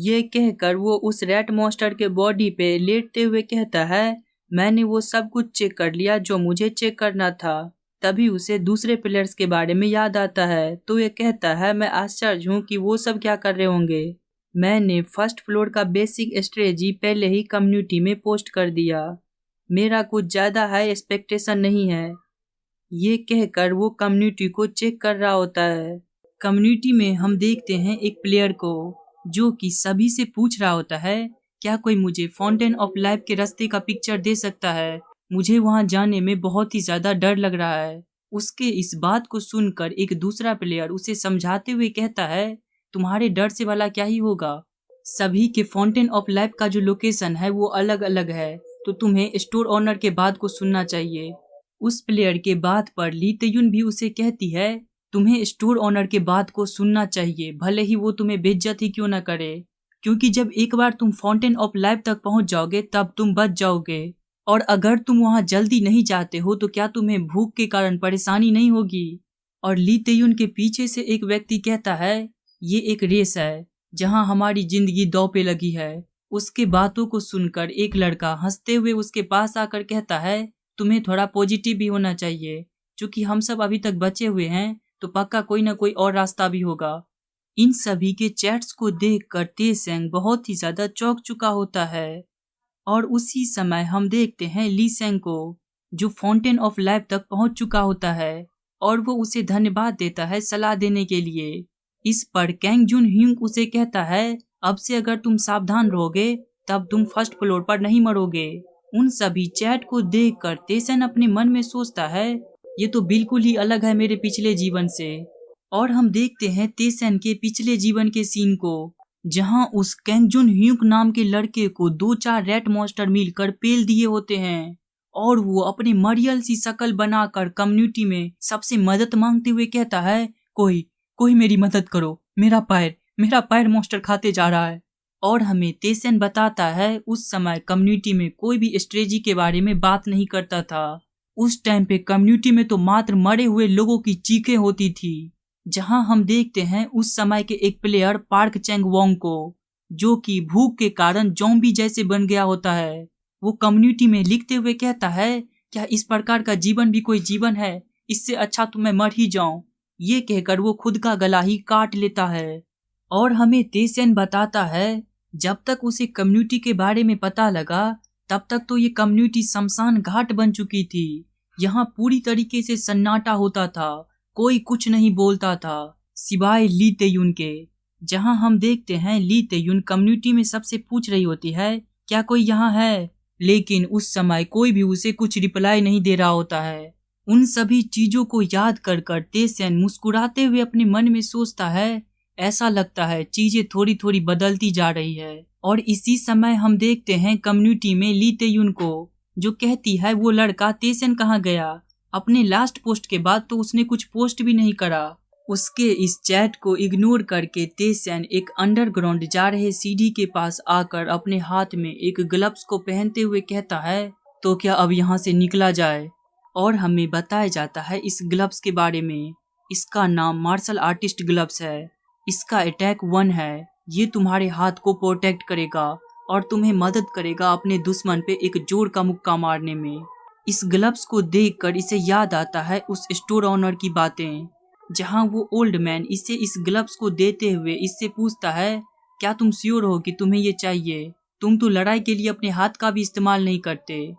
ये कहकर वो उस रैट मॉन्स्टर के बॉडी पे लेटते हुए कहता है, मैंने वो सब कुछ चेक कर लिया जो मुझे चेक करना था। तभी उसे दूसरे प्लेयर्स के बारे में याद आता है, तो ये कहता है, मैं आश्चर्य हूँ कि वो सब क्या कर रहे होंगे। मैंने फर्स्ट फ्लोर का बेसिक स्ट्रेटजी पहले ही कम्युनिटी में पोस्ट कर दिया। मेरा कुछ ज़्यादा हाई एक्सपेक्टेशन नहीं है। ये कहकर वो कम्युनिटी को चेक कर रहा होता है। कम्युनिटी में हम देखते हैं एक प्लेयर को जो कि सभी से पूछ रहा होता है, क्या कोई मुझे फाउंटेन ऑफ लाइफ के रास्ते का पिक्चर दे सकता है? मुझे वहां जाने में बहुत ही ज्यादा डर लग रहा है। उसके इस बात को सुनकर एक दूसरा प्लेयर उसे समझाते हुए कहता है, तुम्हारे डर से भला क्या ही होगा। सभी के फाउंटेन ऑफ लाइफ का जो लोकेशन है वो अलग अलग है, तो तुम्हें स्टोर ओनर के बात को सुनना चाहिए। उस प्लेयर के बात पर ली तेयुन भी उसे कहती है, तुम्हें स्टोर ओनर के बात को सुनना चाहिए, भले ही वो तुम्हें बेइज्जत ही क्यों न करे, क्योंकि जब एक बार तुम फाउंटेन ऑफ लाइफ तक पहुंच जाओगे तब तुम बच जाओगे। और अगर तुम वहां जल्दी नहीं जाते हो तो क्या तुम्हें भूख के कारण परेशानी नहीं होगी। और ली तेयुन के पीछे से एक व्यक्ति कहता है, ये एक रेस है जहां हमारी जिंदगी दांव पे लगी है। उसके बातों को सुनकर एक लड़का हंसते हुए उसके पास आकर कहता है, तुम्हें थोड़ा पॉजिटिव भी होना चाहिए, क्योंकि हम सब अभी तक बचे हुए हैं तो पक्का कोई ना कोई और रास्ता भी होगा। इन सभी के चैट्स को देखकर तेसेंग बहुत ही ज्यादा चौंक चुका होता है। और उसी समय हम देखते हैं ली सेंग को, जो फाउंटेन ऑफ लाइफ तक पहुंच चुका होता है और वो उसे धन्यवाद देता है सलाह देने के लिए। इस पर कैंग जुन ह्यूंग उसे कहता है, अब से अगर तुम सावधान रहोगे तब तुम फर्स्ट फ्लोर पर नहीं मरोगे। उन सभी चैट को देखकर तेसन अपने मन में सोचता है, ये तो बिल्कुल ही अलग है मेरे पिछले जीवन से। और हम देखते हैं तेसन के पिछले जीवन के सीन को, जहां उस कैंग जुन ह्यूंग नाम के लड़के को 2-4 रैट मॉन्स्टर मिलकर पेल दिए होते हैं और वो अपनी मरियल सी शक्ल बनाकर कम्युनिटी में सबसे मदद मांगते हुए कहता है, कोई कोई मेरी मदद करो, मेरा पैर मॉन्स्टर खाते जा रहा है। और हमें तेसन बताता है, उस समय कम्युनिटी में कोई भी स्ट्रेटजी के बारे में बात नहीं करता था। उस टाइम पे कम्युनिटी में तो मात्र मरे हुए लोगों की चीखें होती थी। जहां हम देखते हैं उस समय के एक प्लेयर पार्क चैंग वोंग को, जो कि भूख के कारण ज़ॉम्बी जैसे बन गया होता है। वो कम्युनिटी में लिखते हुए कहता है, क्या इस प्रकार का जीवन भी कोई जीवन है? इससे अच्छा तो मैं मर ही जाऊं। ये कहकर वो खुद का गला ही काट लेता है। और हमें तेसेन बताता है, जब तक उसे कम्युनिटी के बारे में पता लगा तब तक तो ये कम्युनिटी शमशान घाट बन चुकी थी। यहाँ पूरी तरीके से सन्नाटा होता था, कोई कुछ नहीं बोलता था सिवाय ली तेयुन के। जहां हम देखते हैं ली तेयुन कम्युनिटी में सबसे पूछ रही होती है, क्या कोई यहाँ है, लेकिन उस समय कोई भी उसे कुछ रिप्लाई नहीं दे रहा होता है। उन सभी चीजों को याद कर कर तेसेन मुस्कुराते हुए अपने मन में सोचता है, ऐसा लगता है चीजें थोड़ी थोड़ी बदलती जा रही है। और इसी समय हम देखते हैं कम्युनिटी में ली तेयुन को, जो कहती है, वो लड़का तेसेन कहाँ गया? अपने लास्ट पोस्ट के बाद तो उसने कुछ पोस्ट भी नहीं करा। उसके इस चैट को इग्नोर करके तेसेन एक अंडरग्राउंड जा रहे सीढ़ी के पास आकर अपने हाथ में एक ग्लव्स को पहनते हुए कहता है, तो क्या अब यहाँ से निकला जाए? और हमें बताया जाता है इस ग्लव्स के बारे में, इसका नाम मार्शल आर्टिस्ट ग्लव्स है। इसका अटैक 1 है। ये तुम्हारे हाथ को प्रोटेक्ट करेगा और तुम्हें मदद करेगा अपने दुश्मन पे एक जोर का मुक्का मारने में। इस ग्लव्स को देखकर इसे याद आता है उस स्टोर ओनर की बातें, जहां वो ओल्ड मैन इसे इस ग्लव्स को देते हुए इससे पूछता है, क्या तुम श्योर हो कि तुम्हें ये चाहिए? तुम तो लड़ाई के लिए अपने हाथ का भी इस्तेमाल नहीं करते।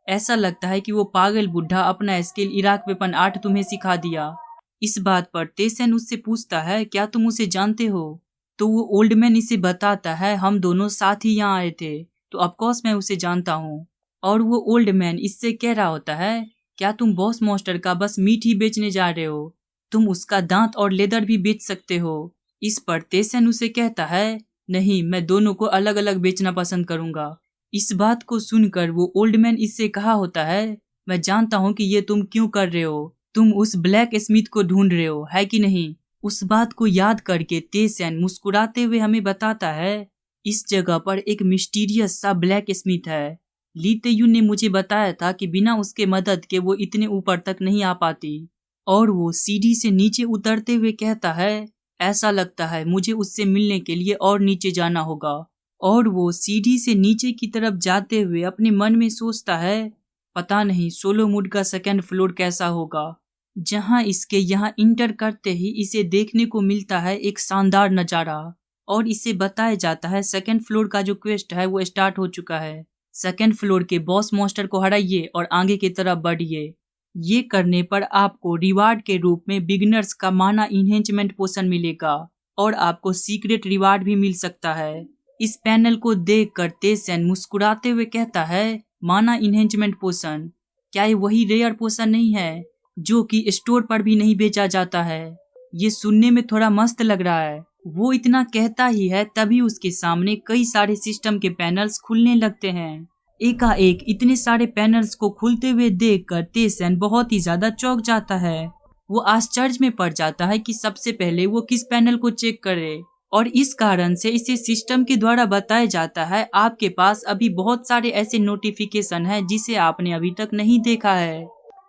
ऐसा लगता है कि वो पागल बुढ़ा अपना स्किल इराक वेपन आर्ट तुम्हें सिखा दिया। इस बात पर तेसन उससे पूछता है, क्या तुम उसे जानते हो? तो वो ओल्ड मैन इसे बताता है, हम दोनों साथ ही यहाँ आए थे, तो ऑफकोर्स मैं उसे जानता हूँ। और वो ओल्ड मैन इससे कह रहा होता है, क्या तुम बॉस मॉन्स्टर का बस मीट ही बेचने जा रहे हो? तुम उसका दांत और लेदर भी बेच सकते हो। इस पर तेसन उसे कहता है, नहीं, मैं दोनों को अलग अलग बेचना पसंद करूंगा। इस बात को सुनकर वो ओल्ड मैन इससे कहा होता है, मैं जानता हूँ कि ये तुम क्यों कर रहे हो, तुम उस ब्लैक स्मिथ को ढूंढ रहे हो, है कि नहीं? उस बात को याद करके तेसन मुस्कुराते हुए हमें बताता है, इस जगह पर एक मिस्टीरियस सा ब्लैक स्मिथ है। ली तेयुन ने मुझे बताया था कि बिना उसके मदद के वो इतने ऊपर तक नहीं आ पाती। और वो सीढ़ी से नीचे उतरते हुए कहता है, ऐसा लगता है मुझे उससे मिलने के लिए और नीचे जाना होगा। और वो सीढ़ी से नीचे की तरफ जाते हुए अपने मन में सोचता है, पता नहीं सोलोमुड का सेकंड फ्लोर कैसा होगा। जहां इसके यहाँ इंटर करते ही इसे देखने को मिलता है एक शानदार नज़ारा, और इसे बताया जाता है सेकंड फ्लोर का जो क्वेस्ट है वो स्टार्ट हो चुका है। सेकंड फ्लोर के बॉस मॉन्स्टर को हराइए और आगे की तरफ बढ़िए। ये करने पर आपको रिवार्ड के रूप में बिगिनर्स का माना इन्हेंचमेंट पोशन मिलेगा और आपको सीक्रेट रिवार्ड भी मिल सकता है। इस पैनल को देखकर तेसन मुस्कुराते हुए कहता है, माना इन्हेंचमेंट पोशन, क्या ये वही रेयर पोशन नहीं है जो कि स्टोर पर भी नहीं बेचा जाता है? ये सुनने में थोड़ा मस्त लग रहा है। वो इतना कहता ही है तभी उसके सामने कई सारे सिस्टम के पैनल्स खुलने लगते हैं। एकाएक इतने सारे पैनल्स को खुलते हुए देखकर तेसन बहुत ही ज्यादा चौंक जाता है। वो आश्चर्य में पड़ जाता है कि सबसे पहले वो किस पैनल को चेक करे, और इस कारण से इसे सिस्टम के द्वारा बताया जाता है आपके पास अभी बहुत सारे ऐसे नोटिफिकेशन हैं जिसे आपने अभी तक नहीं देखा है।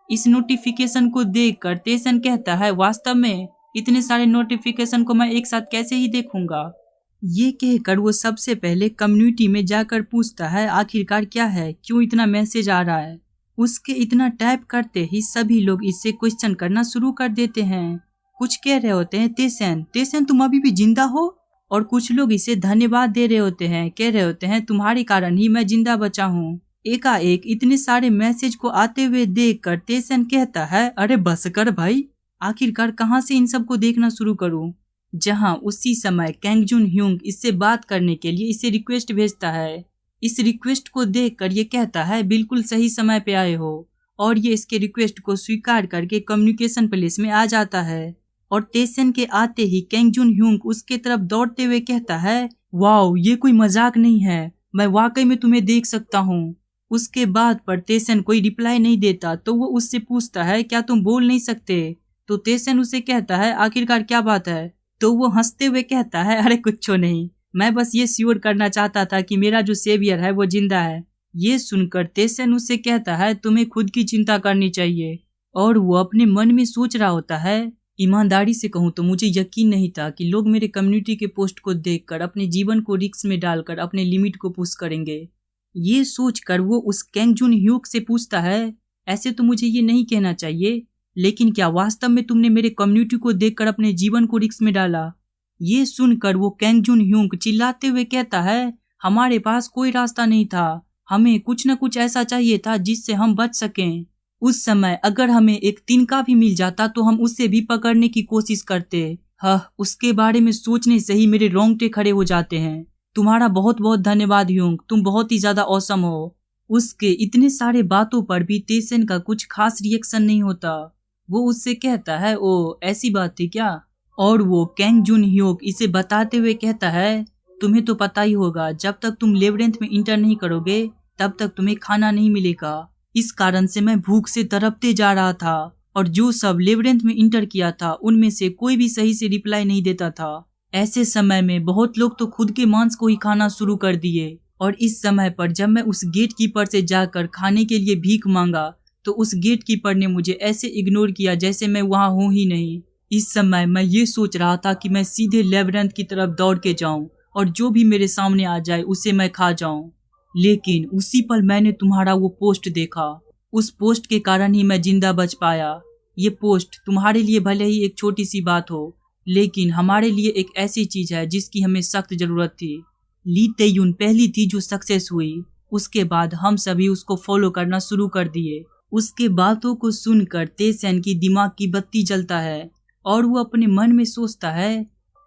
इस नोटिफिकेशन को देखकर तेसन कहता है, वास्तव में इतने सारे नोटिफिकेशन को मैं एक साथ कैसे ही देखूंगा। ये कहकर वो सबसे पहले कम्युनिटी में जाकर पूछता है आखिरकार क्या है, क्यों इतना मैसेज आ रहा है। उसके इतना टाइप करते ही सभी लोग इससे क्वेश्चन करना शुरू कर देते हैं। कुछ कह रहे होते हैं, तेसन तुम अभी भी जिंदा हो, और कुछ लोग इसे धन्यवाद दे रहे होते हैं, कह रहे होते हैं तुम्हारे कारण ही मैं जिंदा बचा हूँ। एकाएक इतने सारे मैसेज को आते हुए देखकर तेसन कहता है, अरे बस कर भाई, आखिरकार कहाँ से इन सबको देखना शुरू करूँ। जहां उसी समय कैंग जुन ह्यूंग इससे बात करने के लिए इसे रिक्वेस्ट भेजता है। इस रिक्वेस्ट को देखकर ये कहता है, बिल्कुल सही समय पे आए हो, और ये इसके रिक्वेस्ट को स्वीकार करके कम्युनिकेशन प्लेस में आ जाता है। और तेसन के आते ही कैंग जुन ह्यूंग उसके तरफ दौड़ते हुए कहता है, वाओ ये कोई मजाक नहीं है, मैं वाकई में तुम्हें देख सकता हूँ। उसके बाद पर तेसन कोई रिप्लाई नहीं देता तो वो उससे पूछता है, क्या तुम बोल नहीं सकते? तो तेसन उसे कहता है, आखिरकार क्या बात है? तो वो हंसते हुए कहता है, अरे कुछ नहीं, मैं बस ये श्योर करना चाहता था कि मेरा जो सेवियर है वो जिंदा है। ये सुनकर तेसन उसे कहता है, तुम्हें खुद की चिंता करनी चाहिए। और वो अपने मन में सोच रहा होता है, ईमानदारी से कहूँ तो मुझे यकीन नहीं था कि लोग मेरे कम्युनिटी के पोस्ट को देखकर अपने जीवन को रिस्क में डालकर अपने लिमिट को पुश करेंगे। ये सोचकर वो उस कैंग जुन ह्यूक से पूछता है, ऐसे तो मुझे ये नहीं कहना चाहिए, लेकिन क्या वास्तव में तुमने मेरे कम्युनिटी को देखकर अपने जीवन को रिस्क में डाला? ये सुनकर वो कैंग जुन ह्यूंग चिल्लाते हुए कहता है, हमारे पास कोई रास्ता नहीं था, हमें कुछ न कुछ ऐसा चाहिए था जिससे हम बच सकें। उस समय अगर हमें एक तिनका भी मिल जाता तो हम उससे भी पकड़ने की कोशिश करते। हाँ, उसके बारे में सोचने से ही मेरे रोंगटे खड़े हो जाते हैं। तुम्हारा बहुत बहुत धन्यवाद ह्यूंग, तुम बहुत ही ज्यादा औसम हो। उसके इतने सारे बातों पर भी तेसन का कुछ खास रिएक्शन नहीं होता। वो उससे कहता है, ओ ऐसी बात थी क्या? और वो कैंग जुन ह्यूक इसे बताते हुए कहता है, तुम्हें तो पता ही होगा, जब तक तुम लेवरेंथ में इंटर नहीं करोगे तब तक तुम्हें खाना नहीं मिलेगा। इस कारण से मैं भूख से तड़पते जा रहा था, और जो सब लेवरेंथ में इंटर किया था उनमें से कोई भी सही से रिप्लाई नहीं देता था। ऐसे समय में बहुत लोग तो खुद के मांस को ही खाना शुरू कर दिए, और इस समय पर जब मैं उस गेट कीपर से जाकर खाने के लिए भीख मांगा तो उस गेट कीपर ने मुझे ऐसे इग्नोर किया जैसे मैं वहां हूं ही नहीं। इस समय मैं ये सोच रहा था कि मैं सीधे लेवरेंथ की तरफ दौड़ के जाऊं और जो भी मेरे सामने आ जाए उसे मैं खा जाऊं, लेकिन उसी पल मैंने तुम्हारा वो पोस्ट देखा। उस पोस्ट के कारण ही मैं जिंदा बच पाया। ये पोस्ट तुम्हारे लिए भले ही एक छोटी सी बात हो, लेकिन हमारे लिए एक ऐसी चीज है जिसकी हमें सख्त जरूरत थी। ली तेयुन पहली थी जो सक्सेस हुई, उसके बाद हम सभी उसको फॉलो करना शुरू कर दिए। उसके बातों को सुनकर तेसन की दिमाग की बत्ती जलता है और वो अपने मन में सोचता है,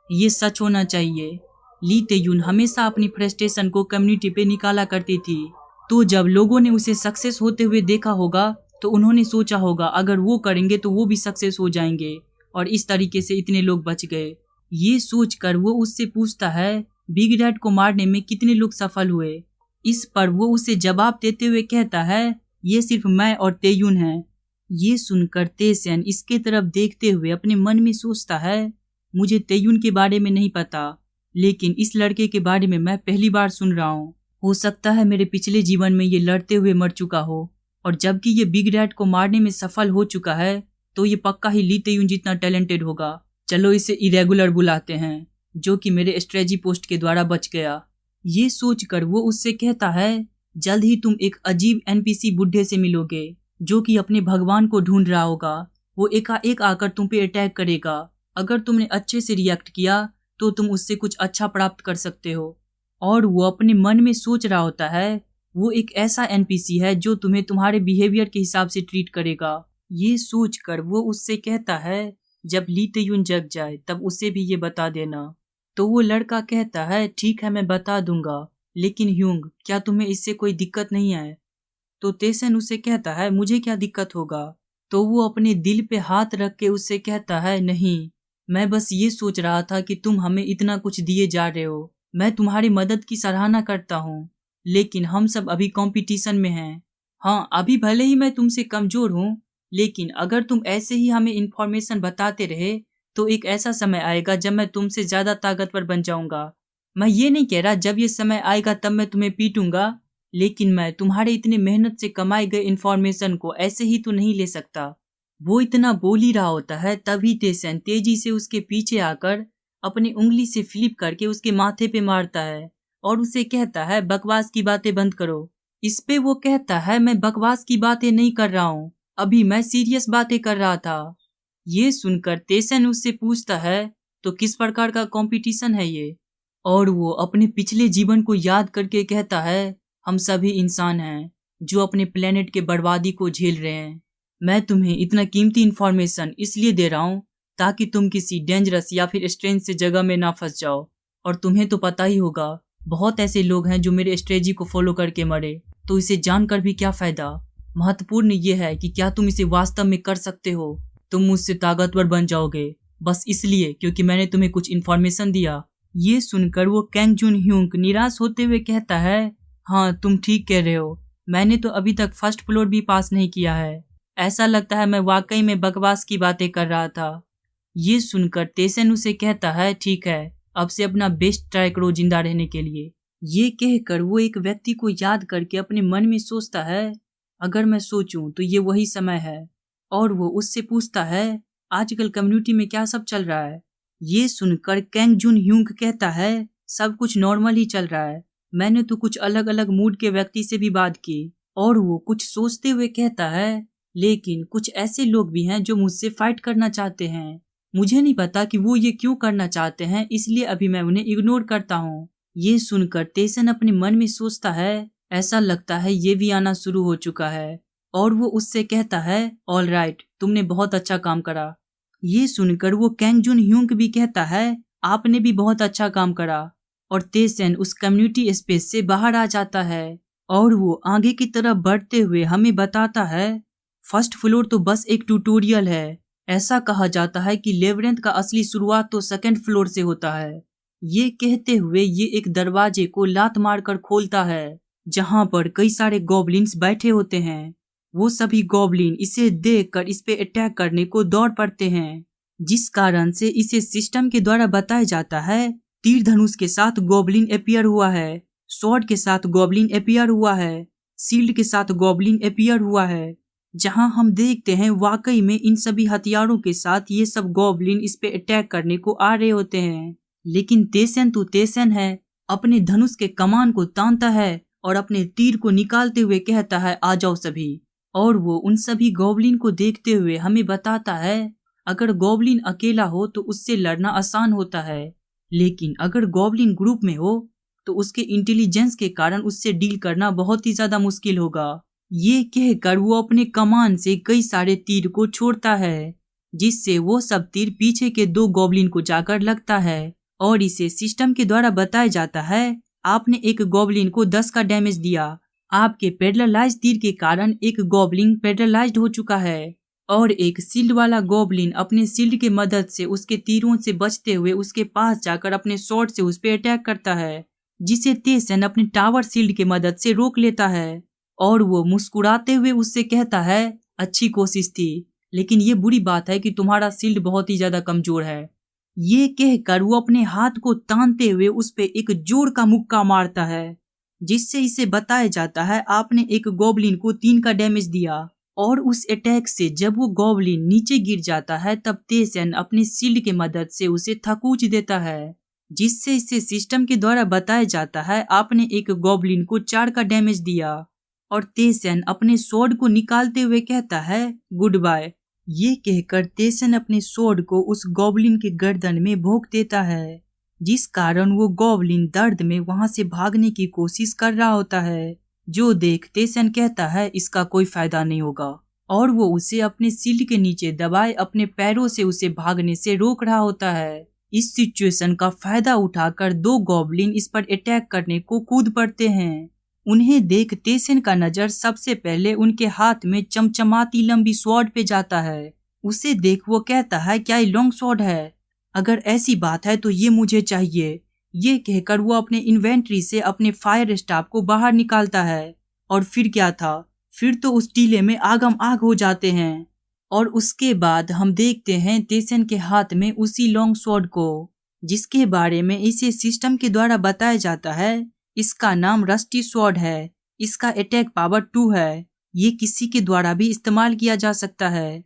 ये सच होना चाहिए। ली तेयुन हमेशा अपनी फ्रस्ट्रेशन को कम्युनिटी पे निकाला करती थी, तो जब लोगों ने उसे सक्सेस होते हुए देखा होगा तो उन्होंने सोचा होगा अगर वो करेंगे तो वो भी सक्सेस हो जाएंगे, और इस तरीके से इतने लोग बच गए। ये सोचकर वो उससे पूछता है, बिग डैड को मारने में कितने लोग सफल हुए? इस पर वो उसे जवाब देते हुए कहता है, ये सिर्फ मैं और तेयुन हैं। ये सुनकर तेसन इसके तरफ देखते हुए अपने मन में सोचता है, मुझे तेयुन के बारे में नहीं पता, लेकिन इस लड़के के बारे में मैं पहली बार सुन रहा हूँ। हो सकता है मेरे पिछले जीवन में ये लड़ते हुए मर चुका हो, और जबकि ये बिग डैड को मारने में सफल हो चुका है तो ये पक्का ही ली तेयुन जितना टैलेंटेड होगा। चलो इसे इरेगुलर बुलाते हैं, जो कि मेरे स्ट्रेटजी पोस्ट के द्वारा बच गया। ये सोचकर वो उससे कहता है जल्द ही तुम एक अजीब एनपीसी बुढ़े से मिलोगे जो कि अपने भगवान को ढूंढ रहा होगा। वो एकाएक आकर तुम पे अटैक करेगा। अगर तुमने अच्छे से रिएक्ट किया तो तुम उससे कुछ अच्छा प्राप्त कर सकते हो। और वो अपने मन में सोच रहा होता है वो एक ऐसा एनपीसी है जो तुम्हें तुम्हारे बिहेवियर के हिसाब से ट्रीट करेगा। ये सोचकर वो उससे कहता है जब ली तेयुन जग जाए तब उसे भी ये बता देना। तो वो लड़का कहता है ठीक है मैं बता दूंगा, लेकिन ह्यूंग क्या तुम्हें इससे कोई दिक्कत नहीं है? तो तेसन उसे कहता है मुझे क्या दिक्कत होगा? तो वो अपने दिल पे हाथ रख के उससे कहता है नहीं, मैं बस ये सोच रहा था कि तुम हमें इतना कुछ दिए जा रहे हो, मैं तुम्हारी मदद की सराहना करता हूँ, लेकिन हम सब अभी कंपटीशन में हैं। हाँ अभी भले ही मैं तुमसे कमजोर हूँ, लेकिन अगर तुम ऐसे ही हमें इन्फॉर्मेशन बताते रहे तो एक ऐसा समय आएगा जब मैं तुमसे ज्यादा ताकतवर बन जाऊंगा। मैं ये नहीं कह रहा जब ये समय आएगा तब मैं तुम्हें पीटूंगा, लेकिन मैं तुम्हारे इतने मेहनत से कमाए गए इन्फॉर्मेशन को ऐसे ही तो नहीं ले सकता। वो इतना बोल ही रहा होता है तभी तेसन तेजी से उसके पीछे आकर अपनी उंगली से फ्लिप करके उसके माथे पे मारता है और उसे कहता है बकवास की बातें बंद करो। इस पे वो कहता है मैं बकवास की बातें नहीं कर रहा हूँ, अभी मैं सीरियस बातें कर रहा था। ये सुनकर तेसन उससे पूछता है तो किस प्रकार का कंपटीशन है ये? और वो अपने पिछले जीवन को याद करके कहता है हम सभी इंसान हैं जो अपने प्लेनेट के बर्बादी को झेल रहे हैं। मैं तुम्हें इतना कीमती इन्फॉर्मेशन इसलिए दे रहा हूँ ताकि तुम किसी डेंजरस या फिर स्ट्रेंज से जगह में ना फंस जाओ। और तुम्हें तो पता ही होगा बहुत ऐसे लोग हैं जो मेरे स्ट्रेटजी को फॉलो करके मरे, तो इसे जानकर भी क्या फायदा। महत्वपूर्ण ये है कि क्या तुम इसे वास्तव में कर सकते हो। तुम मुझसे ताकतवर बन जाओगे बस इसलिए क्योंकि मैंने तुम्हें कुछ इन्फॉर्मेशन दिया। ये सुनकर वो कैंग जुन ह्यूंग निराश होते हुए कहता है हाँ तुम ठीक कह रहे हो, मैंने तो अभी तक फर्स्ट फ्लोर भी पास नहीं किया है। ऐसा लगता है मैं वाकई में बकवास की बातें कर रहा था। ये सुनकर तेसन उसे कहता है ठीक है अब से अपना बेस्ट ट्राई करो जिंदा रहने के लिए। ये कहकर वो एक व्यक्ति को याद करके अपने मन में सोचता है अगर मैं सोचूं तो ये वही समय है। और वो उससे पूछता है आजकल कम्युनिटी में क्या सब चल रहा है? ये सुनकर कैंग जुन ह्यूंग कहता है सब कुछ नॉर्मल ही चल रहा है, मैंने तो कुछ अलग अलग मूड के व्यक्ति से भी बात की। और वो कुछ सोचते हुए कहता है लेकिन कुछ ऐसे लोग भी हैं जो मुझसे फाइट करना चाहते हैं, मुझे नहीं पता कि वो ये क्यों करना चाहते हैं, इसलिए अभी मैं उन्हें इग्नोर करता हूँ। ये सुनकर तेसन अपने मन में सोचता है ऐसा लगता है ये भी आना शुरू हो चुका है। और वो उससे कहता है ऑल राइट तुमने बहुत अच्छा काम करा। ये सुनकर वो कैंग जुन ह्यूंग भी कहता है आपने भी बहुत अच्छा काम करा। और तेसन उस कम्युनिटी स्पेस से बाहर आ जाता है और वो आगे की तरफ बढ़ते हुए हमें बताता है फर्स्ट फ्लोर तो बस एक ट्यूटोरियल है, ऐसा कहा जाता है कि लेबरिंथ का असली शुरुआत तो सेकंड फ्लोर से होता है। ये कहते हुए ये एक दरवाजे को लात मारकर खोलता है जहां पर कई सारे गॉबलिन्स बैठे होते हैं। वो सभी गॉबलिन इसे देखकर इस पे अटैक करने को दौड़ पड़ते हैं, जिस कारण से इसे सिस्टम के द्वारा बताया जाता है तीर धनुष के साथ गॉबलिन अपीयर हुआ है, स्वॉर्ड के साथ गॉबलिन अपीयर हुआ है, शील्ड के साथ गॉबलिन अपीयर हुआ है। जहां हम देखते हैं वाकई में इन सभी हथियारों के साथ ये सब गॉबलिन इस पे अटैक करने को आ रहे होते हैं। लेकिन तेसन तो तेसन है, अपने धनुष के कमान को तानता है और अपने तीर को निकालते हुए कहता है आ जाओ सभी। और वो उन सभी गॉबलिन को देखते हुए हमें बताता है अगर गॉबलिन अकेला हो तो उससे लड़ना आसान होता है, लेकिन अगर गॉबलिन ग्रुप में हो तो उसके इंटेलिजेंस के कारण उससे डील करना बहुत ही ज्यादा मुश्किल होगा। ये कहकर वो अपने कमान से कई सारे तीर को छोड़ता है, जिससे वो सब तीर पीछे के दो गॉबलिन को जाकर लगता है। और इसे सिस्टम के द्वारा बताया जाता है आपने एक गॉबलिन को 10 का डैमेज दिया, आपके पैरालाइज तीर के कारण एक गॉबलिन पैरालाइज्ड हो चुका है। और एक शील्ड वाला गॉबलिन अपने शील्ड के मदद से उसके तीरों से बचते हुए उसके पास जाकर अपने शॉट से उस पर अटैक करता है, जिसे तेसन अपने टावर शील्ड के मदद से रोक लेता है। और वो मुस्कुराते हुए उससे कहता है अच्छी कोशिश थी, लेकिन ये बुरी बात है कि तुम्हारा शील्ड बहुत ही ज्यादा कमजोर है। ये कहकर वो अपने हाथ को तानते हुए उस पे एक जोर का मुक्का मारता है, जिससे इसे बताया जाता है आपने एक गॉबलिन को 3 का डैमेज दिया। और उस अटैक से जब वो गॉब्लिन नीचे गिर जाता है तब तेसन अपने शील्ड की मदद से उसे थकूच देता है, जिससे इसे सिस्टम के द्वारा बताया जाता है आपने एक गॉब्लिन को 4 का डैमेज दिया। और तेसन अपने स्वॉर्ड को निकालते हुए कहता है गुड बाय। ये कहकर तेसन अपने स्वॉर्ड को उस गॉब्लिन के गर्दन में भोंक देता है, जिस कारण वो गॉब्लिन दर्द में वहां से भागने की कोशिश कर रहा होता है। जो देख तेसन कहता है इसका कोई फायदा नहीं होगा, और वो उसे अपने शील्ड के नीचे दबाए अपने पैरों से उसे भागने से रोक रहा होता है। इस सिचुएशन का फायदा उठाकर 2 गॉब्लिन इस पर अटैक करने को कूद पड़ते हैं। उन्हें देख तेसन का नजर सबसे पहले उनके हाथ में चमचमाती लंबी स्वॉर्ड पे जाता है। उसे देख वो कहता है क्या ये लॉन्ग स्वॉर्ड है? अगर ऐसी बात है तो ये मुझे चाहिए। ये कहकर वो अपने इन्वेंट्री से अपने फायर स्टाफ को बाहर निकालता है। और फिर क्या था, फिर तो उस टीले में आगम आग हो जाते हैं। और उसके बाद हम देखते हैं तेसन के हाथ में उसी लॉन्ग स्वॉर्ड को, जिसके बारे में इसे सिस्टम के द्वारा बताया जाता है इसका नाम रस्टी स्वॉर्ड है। इसका अटैक पावर 2 है। ये किसी के द्वारा भी इस्तेमाल किया जा सकता है।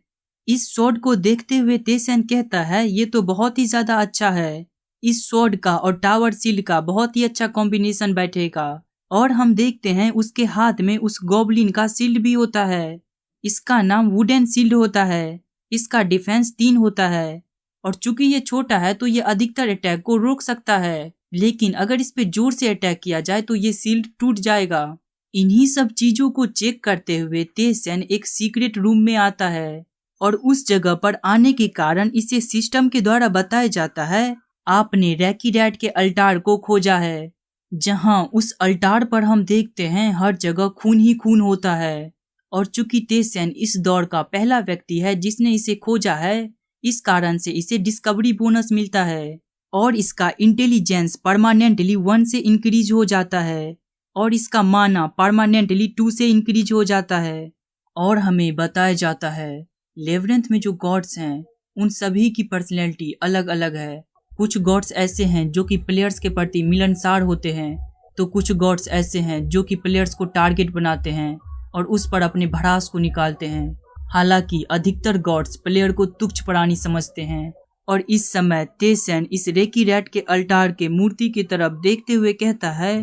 इस स्वॉर्ड को देखते हुए तेसन कहता है ये तो बहुत ही ज्यादा अच्छा है। इस स्वॉर्ड का और टावर शील्ड का बहुत ही अच्छा कॉम्बिनेशन बैठेगा। और हम देखते हैं उसके हाथ में उस गॉब्लिन का शील्ड भी होता है। इसका नाम वुडन शील्ड होता है। इसका डिफेंस 3 होता है, और चूंकि ये छोटा है तो ये अधिकतर अटैक को रोक सकता है, लेकिन अगर इस पे जोर से अटैक किया जाए तो ये शील्ड टूट जाएगा। इन्हीं सब चीजों को चेक करते हुए तेसन एक सीक्रेट रूम में आता है, और उस जगह पर आने के कारण इसे सिस्टम के द्वारा बताया जाता है आपने रैकी रैट के अल्टार को खोजा है, जहां उस अल्टार पर हम देखते हैं हर जगह खून ही खून होता है। और चूंकि तेसन इस दौर का पहला व्यक्ति है जिसने इसे खोजा है, इस कारण से इसे डिस्कवरी बोनस मिलता है, और इसका इंटेलिजेंस परमानेंटली 1 से इंक्रीज हो जाता है, और इसका माना परमानेंटली 2 से इंक्रीज हो जाता है। और हमें बताया जाता है लेवरेंथ में जो गॉड्स हैं उन सभी की पर्सनैलिटी अलग अलग है। कुछ गॉड्स ऐसे हैं जो कि प्लेयर्स के प्रति मिलनसार होते हैं, तो कुछ गॉड्स ऐसे हैं जो कि प्लेयर्स को टारगेट बनाते हैं और उस पर अपने भड़ास को निकालते हैं। हालांकि अधिकतर गॉड्स प्लेयर को तुच्छ प्राणी समझते हैं। और इस समय तेसन इस रेकी रैट के अल्टार के मूर्ति की तरफ देखते हुए कहता है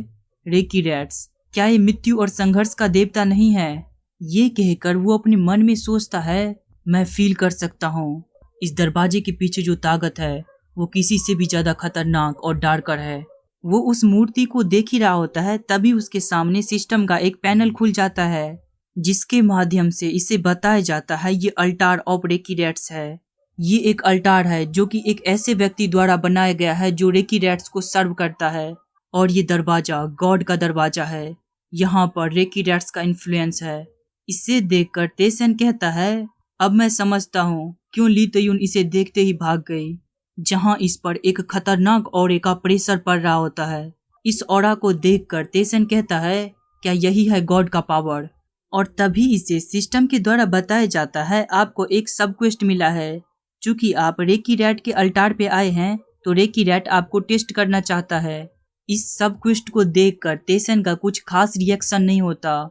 रेकी रैट्स, क्या ये मृत्यु और संघर्ष का देवता नहीं है? ये कहकर वो अपने मन में सोचता है मैं फील कर सकता हूँ इस दरवाजे के पीछे जो ताकत है वो किसी से भी ज्यादा खतरनाक और डार्कर है। वो उस मूर्ति को देख ही रहा होता है, तभी उसके सामने सिस्टम का एक पैनल खुल जाता है, जिसके माध्यम से इसे बताया जाता है ये अल्टार ऑफ रेकी रैट्स है। ये एक अल्टार है जो कि एक ऐसे व्यक्ति द्वारा बनाया गया है जो रेकी रैट्स को सर्व करता है, और ये दरवाजा गॉड का दरवाजा है। यहाँ पर रेकी रैट्स का इन्फ्लुएंस है। इसे देखकर तेसन कहता है अब मैं समझता हूँ क्यों ली तयुन इसे देखते ही भाग गई, जहाँ इस पर एक खतरनाक ऑरे का प्रेशर पड़ रहा होता है। इस ऑरा को देखकर तेसन कहता है क्या यही है गॉड का पावर? और तभी इसे सिस्टम के द्वारा बताया जाता है आपको एक सब क्वेस्ट मिला है। चूंकि आप रेकी रैट के अल्टार पे आए हैं तो रेकी रैट आपको टेस्ट करना चाहता है। इस सब क्वेस्ट को देखकर तेसन का कुछ खास रिएक्शन नहीं होता।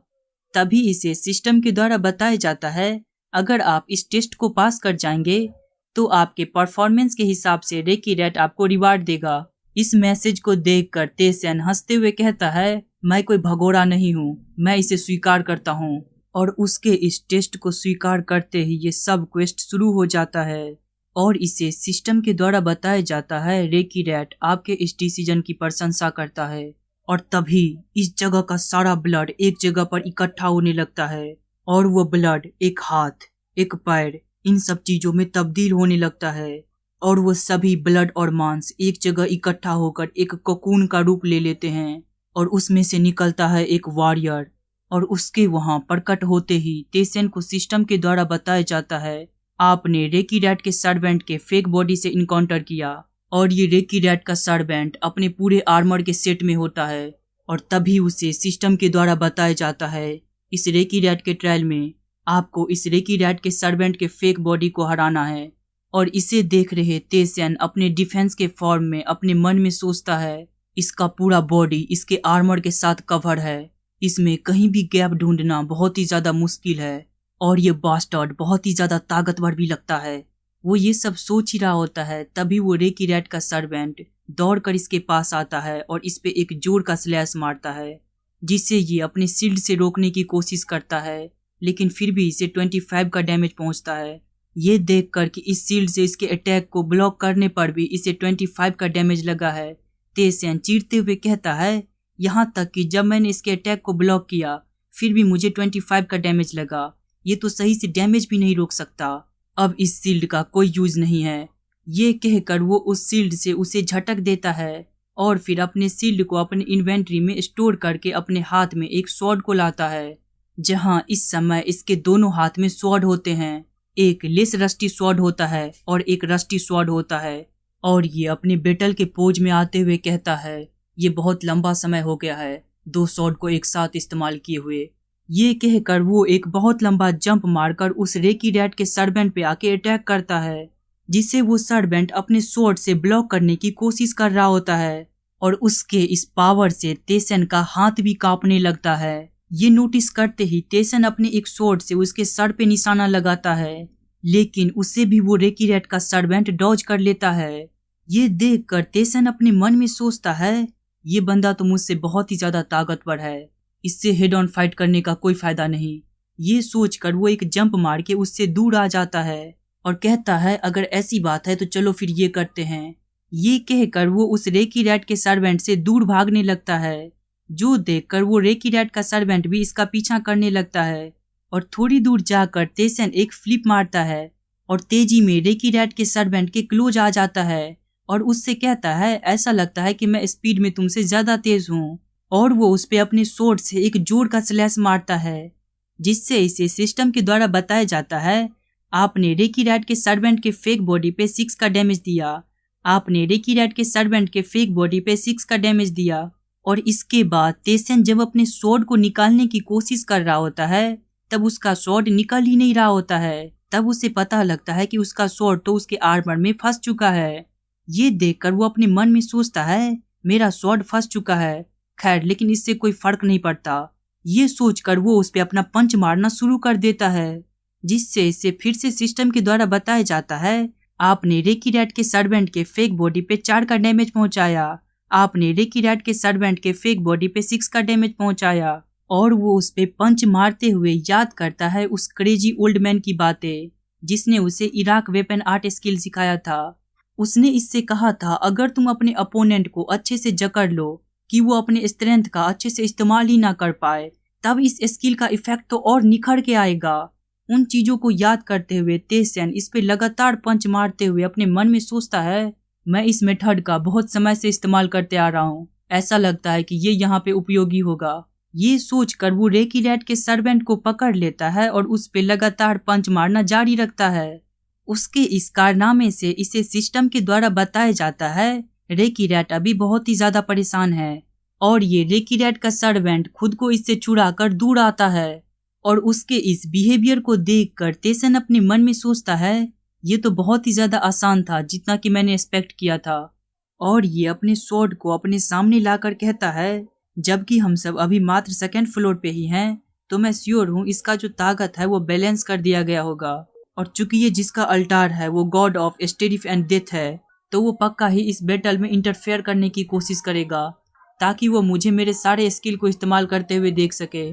तभी इसे सिस्टम के द्वारा बताया जाता है अगर आप इस टेस्ट को पास कर जाएंगे तो आपके परफॉर्मेंस के हिसाब से रेकी रैट आपको रिवार्ड देगा। इस मैसेज को देखकर तेसन हंसते हुए कहता है मैं कोई भगोड़ा नहीं हूँ, मैं इसे स्वीकार करता हूँ। और उसके इस टेस्ट को स्वीकार करते ही ये सब क्वेस्ट शुरू हो जाता है, और इसे सिस्टम के द्वारा बताया जाता है रेकी रैट आपके इस डिसीजन की प्रशंसा करता है। और तभी इस जगह का सारा ब्लड एक जगह पर इकट्ठा होने लगता है, और वो ब्लड एक हाथ, एक पैर, इन सब चीजों में तब्दील होने लगता है, और वो सभी ब्लड और मांस एक जगह इकट्ठा होकर एक कोकून का रूप ले लेते हैं, और उसमें से निकलता है एक वॉरियर। और उसके वहां प्रकट होते ही तेसन को सिस्टम के द्वारा बताया जाता है आपने रेकी रैट के सर्वेंट के फेक बॉडी से इनकाउंटर किया, और ये रेकी रैट का सर्वेंट अपने पूरे आर्मर के सेट में होता है। और तभी उसे सिस्टम के द्वारा बताया जाता है इस रेकी रैट के ट्रायल में आपको इस रेकी रैट के सर्वेंट के फेक बॉडी को हराना है। और इसे देख रहे तेसन अपने डिफेंस के फॉर्म में अपने मन में सोचता है इसका पूरा बॉडी इसके आर्मर के साथ कवर है, इसमें कहीं भी गैप ढूंढना बहुत ही ज्यादा मुश्किल है। और ये बास्टर्ड बहुत ही ज्यादा ताकतवर भी लगता है। वो ये सब सोच ही रहा होता है, तभी वो रेकी रैट का सर्वेंट दौड़कर इसके पास आता है और इस पे एक जोर का स्लैश मारता है, जिससे ये अपने शील्ड से रोकने की कोशिश करता है, लेकिन फिर भी इसे 25 का डैमेज पहुंचता है। ये देखकर कि इस शील्ड से इसके अटैक को ब्लॉक करने पर भी इसे 25 का डैमेज लगा है, तेसेन चीरते हुए कहता है, यहाँ तक कि जब मैंने इसके अटैक को ब्लॉक किया फिर भी मुझे 25 का डैमेज लगा। ये तो सही से डैमेज भी नहीं रोक सकता। अब इस शील्ड का कोई यूज नहीं है। ये कहकर वो उस शील्ड से उसे झटक देता है और फिर अपने शील्ड को अपने इन्वेंट्री में स्टोर करके अपने हाथ में एक स्वॉर्ड को लाता है, जहां इस समय इसके दोनों हाथ में स्वॉर्ड होते हैं। एक लेस रस्टी स्वॉर्ड होता है और एक रस्टी स्वॉर्ड होता है। और ये अपने बैटल के पोज में आते हुए कहता है, ये बहुत लंबा समय हो गया है 2 स्वॉर्ड को एक साथ इस्तेमाल किए हुए। ये कहकर वो एक बहुत लंबा जंप मारकर उस रेकी रैट के सर्वेंट पे आके अटैक करता है, जिसे वो सर्वेंट अपने स्वॉर्ड से ब्लॉक करने की कोशिश कर रहा होता है। और उसके इस पावर से तेसन का हाथ भी कांपने लगता है। ये नोटिस करते ही तेसन अपने एक स्वॉर्ड से उसके सर पे निशाना लगाता है, लेकिन उससे भी वो रेकी रैट का सर्वेंट डॉज कर लेता है। ये देखकर तेसन अपने मन में सोचता है, ये बंदा तो मुझसे बहुत ही ज्यादा ताकतवर है, इससे हेड ऑन फाइट करने का कोई फायदा नहीं। ये सोचकर वो एक जंप मार के उससे दूर आ जाता है और कहता है, अगर ऐसी बात है तो चलो फिर ये करते हैं। ये कहकर वो उस रेकी रैट के सर्वेंट से दूर भागने लगता है, जो देखकर वो रेकी रैट का सर्वेंट भी इसका पीछा करने लगता है। और थोड़ी दूर जाकर तेसन एक फ्लिप मारता है और तेजी में रेकी रैट के सर्वेंट के क्लोज आ जाता है और उससे कहता है, ऐसा लगता है कि मैं स्पीड में तुमसे ज्यादा तेज हूँ। और वो उस पे अपने स्वॉर्ड से एक जोर का स्लैश मारता है, जिससे इसे सिस्टम के द्वारा बताया जाता है, आपने रेकी रैट के सर्वेंट के फेक बॉडी पे 6 का डैमेज दिया। आपने रेकी रैट के सर्वेंट के फेक बॉडी पे 6 का डैमेज दिया। और इसके बाद तेसन जब अपने स्वॉर्ड को निकालने की कोशिश कर रहा होता है, तब उसका स्वॉर्ड निकल ही नहीं रहा होता है। तब उसे पता लगता है कि उसका स्वॉर्ड तो उसके आर्मर में फंस चुका है। ये देखकर वो अपने मन में सोचता है, मेरा स्वॉर्ड फंस चुका है, खैर लेकिन इससे कोई फर्क नहीं पड़ता। ये सोचकर वो उस पे अपना पंच मारना शुरू कर देता है, जिससे इसे फिर से सिस्टम के द्वारा बताया जाता है, आपने रेकी रैट के सर्वेंट के फेक बॉडी पे 4 का डैमेज पहुंचाया। आपने रेकी रैट के सर्वेंट के फेक बॉडी पे 6 का डैमेज पहुंचाया। और वो उस पे पंच मारते हुए याद करता है उस क्रेजी ओल्ड मैन की बातें, जिसने उसे इराक वेपन आर्ट स्किल सिखाया था। उसने इससे कहा था, अगर तुम अपने अपोनेंट को अच्छे से जकड़ लो कि वो अपने स्ट्रेंथ का अच्छे से इस्तेमाल ही ना कर पाए, तब इस स्किल का इफेक्ट तो और निखर के आएगा। उन चीजों को याद करते हुए तेसन इस पे लगातार पंच मारते हुए अपने मन में सोचता है, मैं इस मेथड का बहुत समय से इस्तेमाल करते आ रहा हूँ, ऐसा लगता है कि ये यहाँ पे उपयोगी होगा। ये सोचकर वो रेकी रैट के सर्वेंट को पकड़ लेता है और उस पे लगातार पंच मारना जारी रखता है। उसके इस कारनामे से इसे सिस्टम के द्वारा बताया जाता है, रेकी रैट अभी बहुत ही ज्यादा परेशान है। और ये रेकी रैट का सर्वेंट खुद को इससे छुड़ाकर दूर आता है। और उसके इस बिहेवियर को देखकर तेसन अपने मन में सोचता है, ये तो बहुत ही ज्यादा आसान था जितना कि मैंने एक्सपेक्ट किया था। और ये अपने स्वॉर्ड को अपने सामने लाकर कहता है, जबकि हम सब अभी मात्र 2nd फ्लोर पे ही हैं, तो मैं श्योर हूँ इसका जो ताकत है वो बैलेंस कर दिया गया होगा। और चूंकि ये जिसका अल्टार है वो गॉड ऑफ स्टेरिफ एंड डेथ है, तो वो पक्का ही इस बैटल में इंटरफेयर करने की कोशिश करेगा, ताकि वो मुझे मेरे सारे स्किल को इस्तेमाल करते हुए देख सके।